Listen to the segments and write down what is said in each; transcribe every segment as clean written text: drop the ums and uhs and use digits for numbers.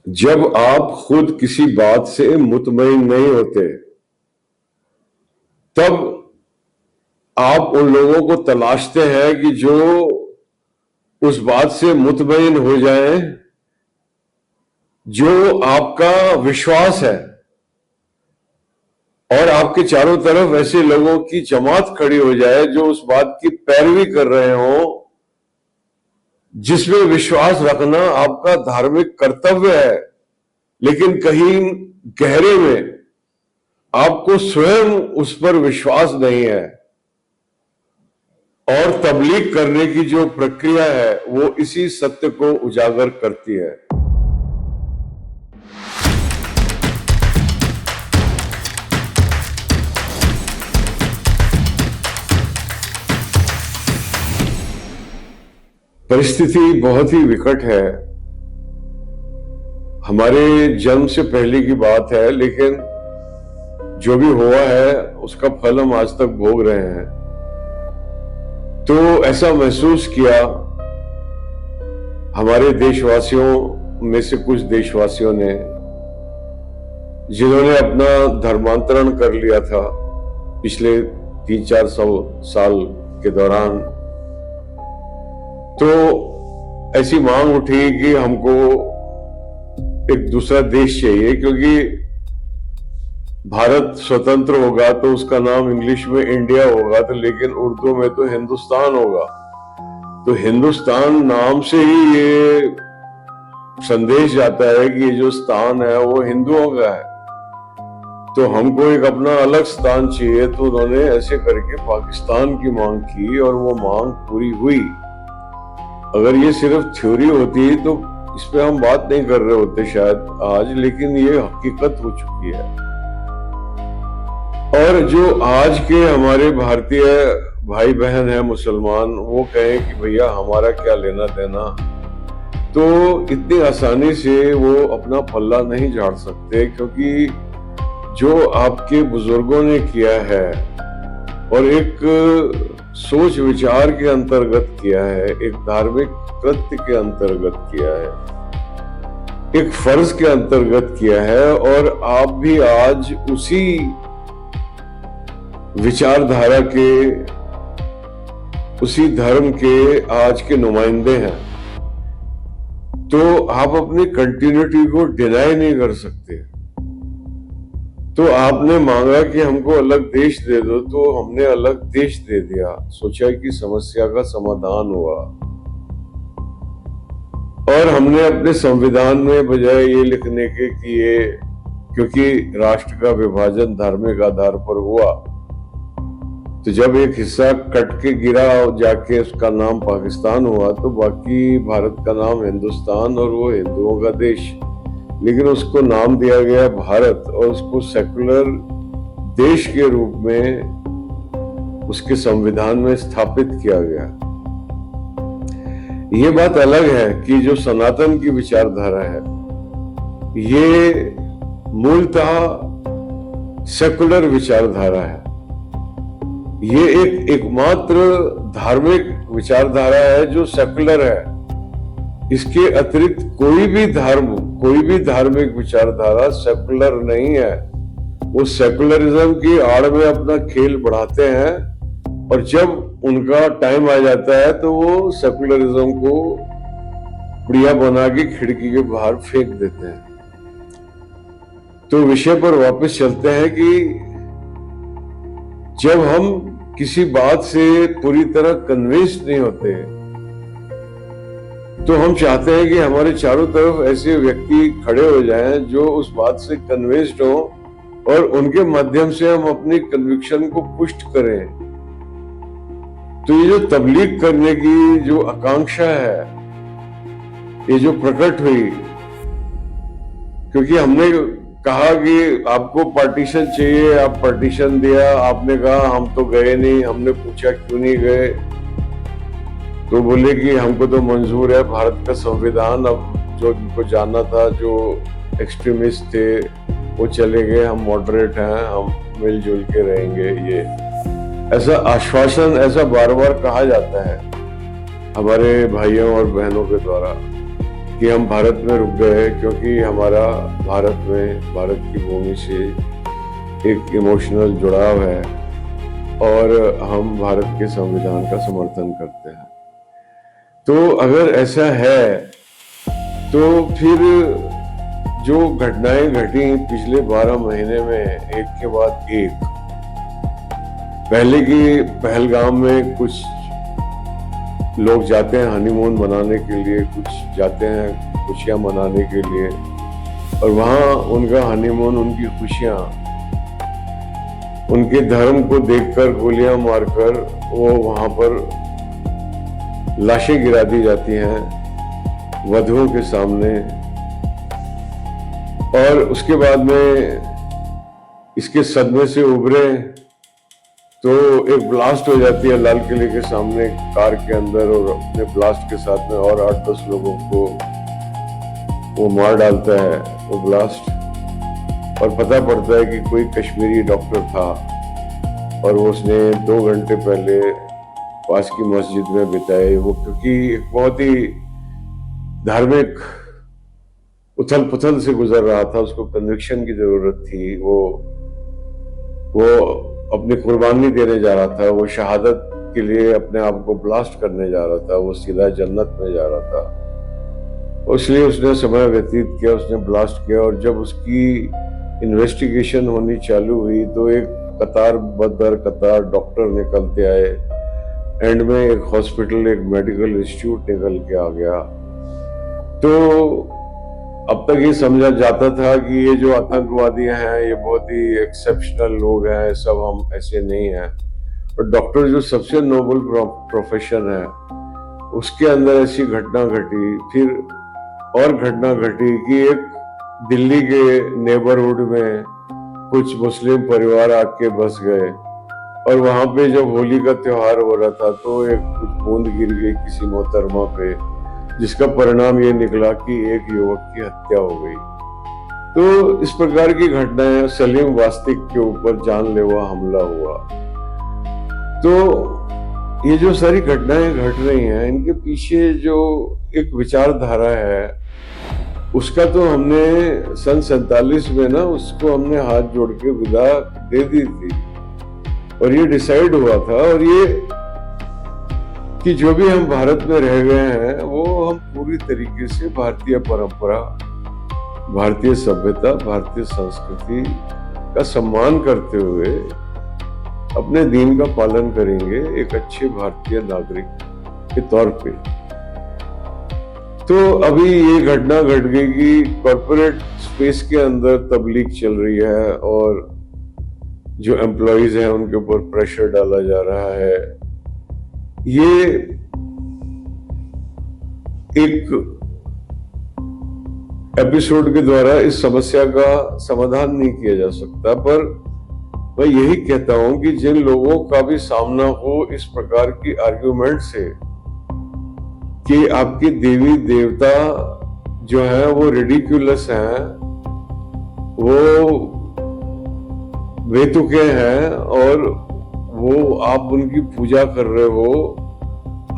जब आप खुद किसी बात से मुतमईन नहीं होते, तब आप उन लोगों को तलाशते हैं कि जो उस बात से मुतमईन हो जाएं, जो आपका विश्वास है। और आपके चारों तरफ ऐसे लोगों की जमात खड़ी हो जाए जो उस बात की पैरवी कर रहे हो, जिसमें विश्वास रखना आपका धार्मिक कर्तव्य है, लेकिन कहीं गहरे में आपको स्वयं उस पर विश्वास नहीं है। और तबलीग करने की जो प्रक्रिया है वो इसी सत्य को उजागर करती है। परिस्थिति बहुत ही विकट है। हमारे जन्म से पहले की बात है, लेकिन जो भी हुआ है उसका फल हम आज तक भोग रहे हैं। तो ऐसा महसूस किया हमारे देशवासियों में से कुछ देशवासियों ने, जिन्होंने अपना धर्मांतरण कर लिया था पिछले 300-400 साल के दौरान। तो ऐसी मांग उठी कि हमको एक दूसरा देश चाहिए, क्योंकि भारत स्वतंत्र होगा तो उसका नाम इंग्लिश में इंडिया होगा, तो लेकिन उर्दू में तो हिंदुस्तान होगा। तो हिंदुस्तान नाम से ही ये संदेश जाता है कि ये जो स्थान है वो हिंदुओं का है, तो हमको एक अपना अलग स्थान चाहिए। तो उन्होंने ऐसे करके पाकिस्तान की मांग की और वो मांग पूरी हुई। अगर ये सिर्फ थ्योरी होती तो इस पे हम बात नहीं कर रहे होते शायद आज, लेकिन ये हकीकत हो चुकी है। और जो आज के हमारे भारतीय भाई बहन हैं मुसलमान, वो कहें कि भैया हमारा क्या लेना देना, तो इतनी आसानी से वो अपना पल्ला नहीं झाड़ सकते, क्योंकि जो आपके बुजुर्गों ने किया है और एक सोच विचार के अंतर्गत किया है, एक धार्मिक कृत्य के अंतर्गत किया है, एक फर्ज के अंतर्गत किया है, और आप भी आज उसी विचारधारा के, उसी धर्म के आज के नुमाइंदे हैं। तो आप अपनी कंटिन्यूटी को डिनाई नहीं कर सकते। तो आपने मांगा कि हमको अलग देश दे दो, तो हमने अलग देश दे दिया, सोचा कि समस्या का समाधान हुआ। और हमने अपने संविधान में बजाय ये लिखने के कि ये, क्योंकि राष्ट्र का विभाजन धार्मिक आधार पर हुआ, तो जब एक हिस्सा कट के गिरा और जाके उसका नाम पाकिस्तान हुआ, तो बाकी भारत का नाम हिंदुस्तान और वो हिंदुओं का देश, लेकिन उसको नाम दिया गया भारत, और उसको सेकुलर देश के रूप में उसके संविधान में स्थापित किया गया। ये बात अलग है कि जो सनातन की विचारधारा है, ये मूलतः सेकुलर विचारधारा है। ये एक एकमात्र धार्मिक विचारधारा है जो सेकुलर है। इसके अतिरिक्त कोई भी धर्म, कोई भी धार्मिक विचारधारा सेकुलर नहीं है। वो सेकुलरिज्म की आड़ में अपना खेल बढ़ाते हैं, और जब उनका टाइम आ जाता है तो वो सेकुलरिज्म को बढ़िया बना के खिड़की के बाहर फेंक देते हैं। तो विषय पर वापस चलते हैं कि जब हम किसी बात से पूरी तरह कन्विंस नहीं होते, तो हम चाहते हैं कि हमारे चारों तरफ ऐसे व्यक्ति खड़े हो जाएं जो उस बात से कन्विंस्ड हो, और उनके माध्यम से हम अपनी कन्विक्शन को पुष्ट करें। तो ये जो तबलीग करने की जो आकांक्षा है, ये जो प्रकट हुई, क्योंकि हमने कहा कि आपको पार्टीशन चाहिए, आप पार्टीशन दिया, आपने कहा हम तो गए नहीं, हमने पूछा क्यों नहीं गए, तो बोले कि हमको तो मंजूर है भारत का संविधान। अब जो इनको जानना था, जो एक्सट्रीमिस्ट थे वो चले गए, हम मॉडरेट हैं, हम मिलजुल के रहेंगे। ये ऐसा आश्वासन ऐसा बार बार कहा जाता है हमारे भाइयों और बहनों के द्वारा। कि हम भारत में रुक गए, क्योंकि हमारा भारत में, भारत की भूमि से एक इमोशनल जुड़ाव है और हम भारत के संविधान का समर्थन करते हैं। तो अगर ऐसा है तो फिर जो घटनाएं घटी पिछले 12 महीने में, एक के बाद एक, पहले की पहलगाम में कुछ लोग जाते हैं हनीमून मनाने के लिए, कुछ जाते हैं खुशियां मनाने के लिए, और वहां उनका हनीमून, उनकी खुशियां, उनके धर्म को देखकर गोलियां मारकर वो वहां पर लाशें गिरा दी जाती हैं वधुओं के सामने। और उसके बाद में इसके सदमे से उभरे तो एक ब्लास्ट हो जाती है लाल किले के सामने कार के अंदर, और अपने ब्लास्ट के साथ में और 8-10 लोगों को वो मार डालता है वो ब्लास्ट। और पता पड़ता है कि कोई कश्मीरी डॉक्टर था और वो उसने 2 घंटे पहले पास की मस्जिद में बिताए, वो क्योंकि एक बहुत ही धार्मिक उथल पुथल से गुजर रहा था, उसको कन्विक्शन की जरूरत थी, वो अपनी कुर्बानी देने जा रहा था, वो शहादत के लिए अपने आप को ब्लास्ट करने जा रहा था, वो सीधा जन्नत में जा रहा था। इसलिए उसने समय व्यतीत किया, उसने ब्लास्ट किया। और जब उसकी इन्वेस्टिगेशन होनी चालू हुई तो एक कतार बदर कतार डॉक्टर निकलते आए, एंड में एक हॉस्पिटल, एक मेडिकल इंस्टीट्यूट निकल के आ गया। तो अब तक ये समझा जाता था कि ये जो आतंकवादी हैं ये बहुत ही एक्सेप्शनल लोग हैं, सब हम ऐसे नहीं हैं। और डॉक्टर जो सबसे नोबल प्रोफेशन है, उसके अंदर ऐसी घटना घटी। फिर और घटना घटी कि एक दिल्ली के नेबरहुड में कुछ मुस्लिम परिवार आके बस गए, और वहां पे जब होली का त्योहार हो रहा था तो एक कुछ बूंद गिर गई किसी मोहतरमा पे, जिसका परिणाम ये निकला कि एक युवक की हत्या हो गई। तो इस प्रकार की घटनाएं, सलीम वास्तिक के ऊपर जानलेवा हमला हुआ। तो ये जो सारी घटनाएं घट रही हैं, इनके पीछे जो एक विचारधारा है, उसका तो हमने सन 47 में ना उसको हमने हाथ जोड़ के विदा दे दी थी, और ये डिसाइड हुआ था, और ये कि जो भी हम भारत में रह गए हैं वो हम पूरी तरीके से भारतीय परंपरा, भारतीय सभ्यता, भारतीय संस्कृति का सम्मान करते हुए अपने दीन का पालन करेंगे एक अच्छे भारतीय नागरिक के तौर पे। तो अभी ये घटना घट गई कि कॉर्पोरेट स्पेस के अंदर तबलीग चल रही है, और जो एम्प्लॉइज हैं उनके ऊपर प्रेशर डाला जा रहा है। ये एक एपिसोड के द्वारा इस समस्या का समाधान नहीं किया जा सकता, पर मैं यही कहता हूं कि जिन लोगों का भी सामना हो इस प्रकार की आर्ग्यूमेंट से कि आपके देवी देवता जो है वो रिडिक्यूलस हैं, वो बेतुके हैं, और वो आप उनकी पूजा कर रहे हो,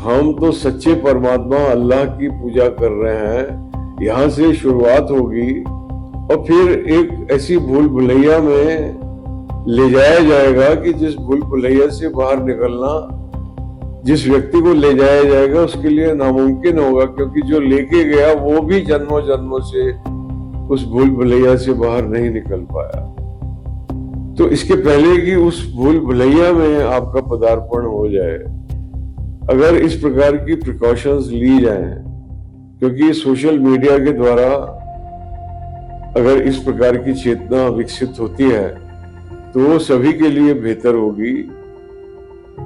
हम तो सच्चे परमात्मा अल्लाह की पूजा कर रहे हैं, यहाँ से शुरुआत होगी। और फिर एक ऐसी भूल भुलैया में ले जाया जाएगा कि जिस भूल भुलैया से बाहर निकलना जिस व्यक्ति को ले जाया जाएगा उसके लिए नामुमकिन होगा, क्योंकि जो लेके गया वो भी जन्मों जन्मों से उस भूल भुलैया से बाहर नहीं निकल पाया। तो इसके पहले कि उस भूल भुलैया में आपका पदार्पण हो जाए, अगर इस प्रकार की प्रिकॉशंस ली जाएं, क्योंकि सोशल मीडिया के द्वारा अगर इस प्रकार की चेतना विकसित होती है तो वो सभी के लिए बेहतर होगी।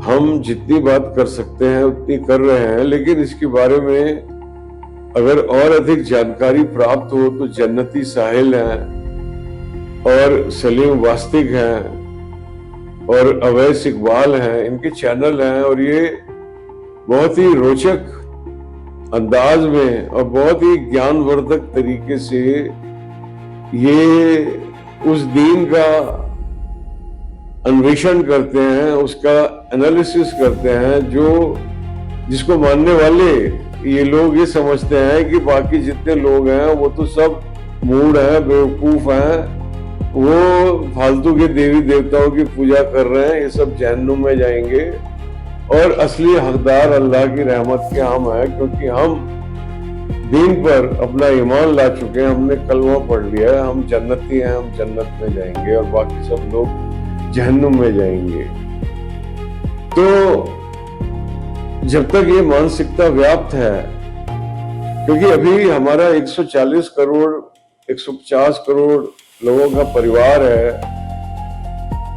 हम जितनी बात कर सकते हैं उतनी कर रहे हैं, लेकिन इसके बारे में अगर और अधिक जानकारी प्राप्त हो तो जन्नती साहिल हैं, और सलीम वास्तिक हैं, और अवैस इकबाल हैं, इनके चैनल हैं, और ये बहुत ही रोचक अंदाज में और बहुत ही ज्ञानवर्धक तरीके से ये उस दीन का अन्वेषण करते हैं, उसका एनालिसिस करते हैं, जो जिसको मानने वाले ये लोग ये समझते हैं कि बाकी जितने लोग हैं वो तो सब मूड हैं, बेवकूफ हैं, वो फालतू के देवी देवताओं की पूजा कर रहे हैं, ये सब जहन्नुम में जाएंगे। और असली हकदार अल्लाह की रहमत के हम हैं, क्योंकि हम दीन पर अपना ईमान ला चुके हैं, हमने कलमा पढ़ लिया है, हम जन्नती हैं, हम जन्नत में जाएंगे और बाकी सब लोग जहन्नुम में जाएंगे। तो जब तक ये मानसिकता व्याप्त है, क्योंकि अभी हमारा 140 करोड़ 150 करोड़ लोगों का परिवार है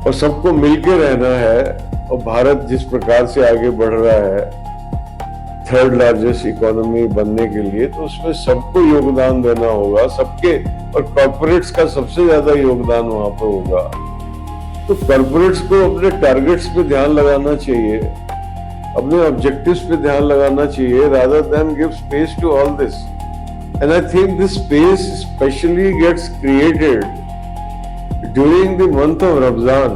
और सबको मिलके रहना है, और भारत जिस प्रकार से आगे बढ़ रहा है थर्ड लार्जेस्ट इकोनॉमी बनने के लिए, तो उसमें सबको योगदान देना होगा, सबके, और कॉर्पोरेट्स का सबसे ज्यादा योगदान वहां पर होगा। तो कॉर्पोरेट्स को अपने टारगेट्स पे ध्यान लगाना चाहिए, अपने ऑब्जेक्टिव्स पे ध्यान लगाना चाहिए, rather than give space to all this. And I think this space especially gets created during the month of Ramzan,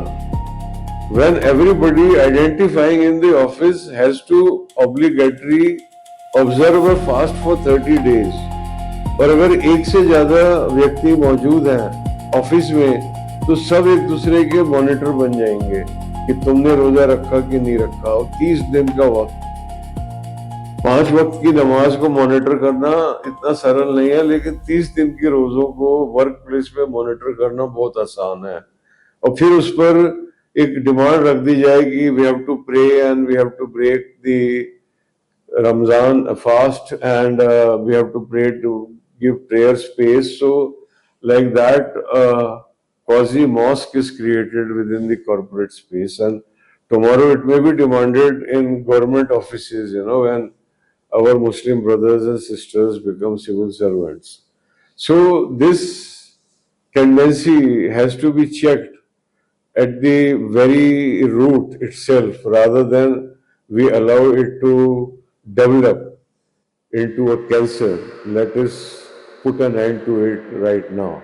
when everybody identifying in the office has to obligatory observe a fast for 30 days. और अगर एक से ज्यादा व्यक्ति मौजूद हैं office में, तो सब एक दूसरे के मॉनिटर बन जाएंगे कि तुमने रोजा रखा कि नहीं रखा। और 30 दिन का वक्त, 5 वक्त की नमाज को मॉनिटर करना इतना सरल नहीं है, लेकिन 30 दिन के रोजों को वर्क प्लेस पे मॉनिटर करना बहुत आसान है। और फिर उस पर एक डिमांड रख दी जाए कि we have to pray and we have to break the Ramzan fast and we have to pray to give prayer space. So like that, quasi mosque is created within the corporate space, and tomorrow it may be demanded in government offices, when our Muslim brothers and sisters become civil servants. So this tendency has to be checked at the very root itself, rather than we allow it to develop into a cancer. Let us put an end to it right now.